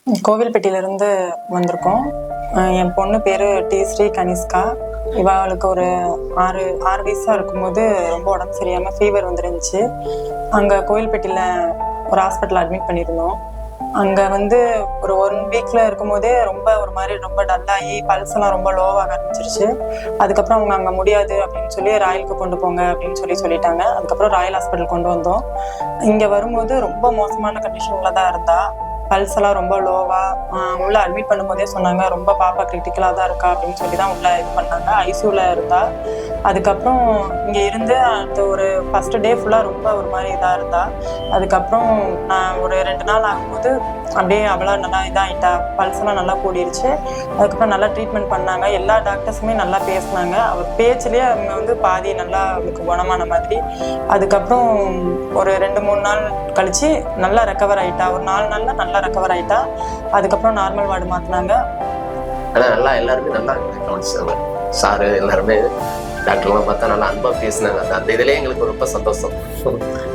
கோவில்பட்டியிலேருந்து வந்திருக்கோம். என் பொண்ணு பேர் டி ஸ்ரீ கனிஷ்கா. இவளுக்கு ஒரு 6 வயசாக இருக்கும்போது ரொம்ப உடம்பு சரியாமல் ஃபீவர் வந்துருந்துச்சு. அங்கே கோவில்பட்டியில் ஒரு ஹாஸ்பிட்டல் அட்மிட் பண்ணியிருந்தோம். அங்கே ஒரு 1 வீக்கில் இருக்கும்போதே ஒரு மாதிரி ரொம்ப டல்லாகி பல்ஸ்லாம் ரொம்ப லோவாக ஆரம்பிச்சிருச்சு. அதுக்கப்புறம் அவங்க அங்கே முடியாது அப்படின்னு சொல்லி ராயலுக்கு கொண்டு போங்க அப்படின்னு சொல்லிட்டாங்க. அதுக்கப்புறம் ராயல் ஹாஸ்பிட்டல் கொண்டு வந்தோம். இங்கே வரும்போது ரொம்ப மோசமான கண்டிஷனில் தான் இருந்தா. பல்ஸ் எல்லாம் ரொம்ப லோவா. உள்ள அட்மிட் பண்ணும்போதே சொன்னாங்க ரொம்ப பாப்பா கிரிட்டிக்கலா தான் இருக்கா அப்படின்னு சொல்லி தான் உள்ள இது பண்ணாங்க. ஐசியூல இருந்தா. அதுக்கப்புறம் இங்க இருந்து அந்த ஒரு ஃபர்ஸ்ட் டே ஃபுல்லா ரொம்ப ஒரு மாதிரி இதா இருந்தா. அதுக்கப்புறம் நான் ஒரு 2 நாள் ஆகும்போது அப்படியே அவளா நல்லா இதாகிட்டா. பல்ஸ் எல்லாம் நல்லா கூடிருச்சு. அதுக்கப்புறம் நல்லா ட்ரீட்மெண்ட் பண்ணாங்க. எல்லா டாக்டர்ஸுமே நல்லா பேசினாங்க. அவர் பேச்சிலேயே அவங்க பாதி நல்லா அவளுக்கு குணமான மாதிரி. அதுக்கப்புறம் ஒரு 2-3 நாள் கழிச்சு நல்லா ரெக்கவர் ஆயிட்டா. ஒரு 4 நாள்ல நல்லா ரெக்கவர் ஆயிட்டா. அதுக்கப்புறம் நார்மல் வார்டு மாத்தினாங்க. ஆனா நல்லா எல்லாருமே நல்லா கவனிச்சாங்க. சாரு எல்லாருமே டாக்டர்லாம் பார்த்தா நல்லா அன்பா பேசினாங்க. அந்த இதுலயே எங்களுக்கு ரொம்ப சந்தோஷம்.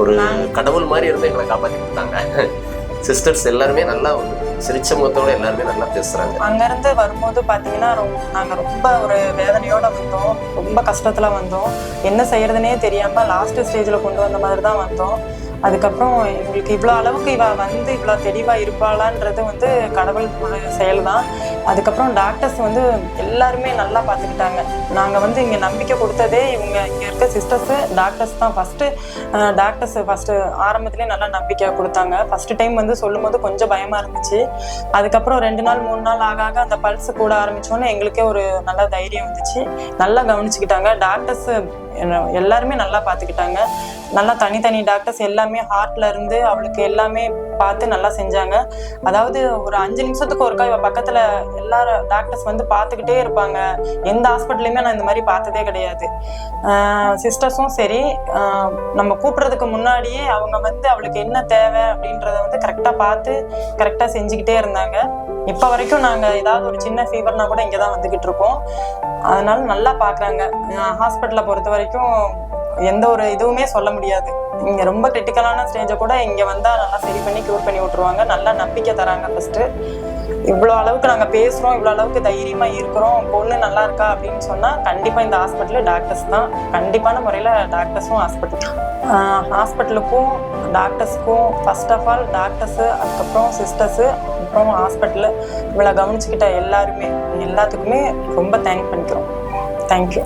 ஒரு கடவுள் மாதிரி இருந்து எங்களை காப்பாற்றி கொடுத்தாங்க. சிஸ்டர்ஸ் எல்லாருமே நல்லா சிரிச்ச முகத்தோட எல்லாருமே நல்லா பேசுறாங்க. அங்கிருந்து வரும்போது பாத்தீங்கன்னா நாங்க ரொம்ப ஒரு வேதனையோட வந்தோம். ரொம்ப கஷ்டத்துல வந்தோம். என்ன செய்யறதுனே தெரியாம லாஸ்ட் ஸ்டேஜ்ல கொண்டு வந்த மாதிரி தான் வந்தோம். அதுக்கப்புறம் எங்களுக்கு இவ்வளோ அளவுக்கு இவ இவ்வளோ தெளிவாக இருப்பாளான்றது கடவுள் செயல் தான். அதுக்கப்புறம் டாக்டர்ஸ் எல்லாருமே நல்லா பார்த்துக்கிட்டாங்க. நாங்கள் இங்கே நம்பிக்கை கொடுத்ததே இங்கே இருக்க சிஸ்டர்ஸு டாக்டர்ஸ் தான். ஃபஸ்ட்டு ஆரம்பத்துலேயே நல்லா நம்பிக்கை கொடுத்தாங்க. ஃபஸ்ட்டு டைம் சொல்லும் போது கொஞ்சம் பயமாக இருந்துச்சு. அதுக்கப்புறம் 2 நாள் 3 நாள் ஆக அந்த பல்ஸ் கூட ஆரம்பித்தோன்னே எங்களுக்கே ஒரு நல்ல தைரியம் வந்துச்சு. நல்லா கவனிச்சுக்கிட்டாங்க. டாக்டர்ஸ் எல்லாருமே நல்லா பார்த்துக்கிட்டாங்க. நல்லா தனித்தனி டாக்டர்ஸ் எல்லாமே ஹார்ட்ல இருந்து அவளுக்கு எல்லாமே பார்த்து நல்லா செஞ்சாங்க. அதாவது ஒரு 5 நிமிஷத்துக்கு ஒருக்கா இவ பக்கத்துல எல்லாரும் டாக்டர்ஸ் பார்த்துக்கிட்டே இருப்பாங்க. எந்த ஹாஸ்பிட்டல்லையுமே நான் இந்த மாதிரி பார்த்ததே கிடையாது. சிஸ்டர்ஸும் சரி, நம்ம கூப்பிடுறதுக்கு முன்னாடியே அவங்க அவளுக்கு என்ன தேவை அப்படின்றத கரெக்டா பார்த்து கரெக்டா செஞ்சுக்கிட்டே இருந்தாங்க. இப்ப வரைக்கும் நாங்க ஏதாவது ஒரு சின்ன ஃபீவர்னா கூட இங்கதான் வந்துகிட்டு இருக்கோம். அதனால நல்லா பாக்குறாங்க. ஹாஸ்பிட்டலை பொறுத்த வரைக்கும் எந்த ஒரு இதுவுமே சொல்ல முடியாது. இங்க ரொம்ப கிரிட்டிக்கலான ஸ்டேஜை கூட இங்க வந்தா நல்லா சரி பண்ணி கியூர் பண்ணி விட்டுருவாங்க. நல்லா நம்பிக்கை தராங்க. ஃபர்ஸ்ட் இவ்வளோ அளவுக்கு நாங்க பேசுறோம், இவ்வளோ அளவுக்கு தைரியமா இருக்கிறோம், பொண்ணு நல்லா இருக்கா அப்படின்னு சொன்னா கண்டிப்பா இந்த ஹாஸ்பிட்டல் டாக்டர்ஸ் தான். கண்டிப்பான முறையில டாக்டர்ஸும் ஹாஸ்பிட்டலுக்கும் டாக்டர்ஸுக்கும் ஃபர்ஸ்ட் ஆஃப் ஆல் டாக்டர்ஸு, அதுக்கப்புறம் சிஸ்டர்ஸு, அப்புறம் ஹாஸ்பிட்டலு இவ்வளோ கவனிச்சுக்கிட்ட எல்லாத்துக்குமே ரொம்ப தேங்க் பண்ணிக்கிறோம். தேங்க்யூ.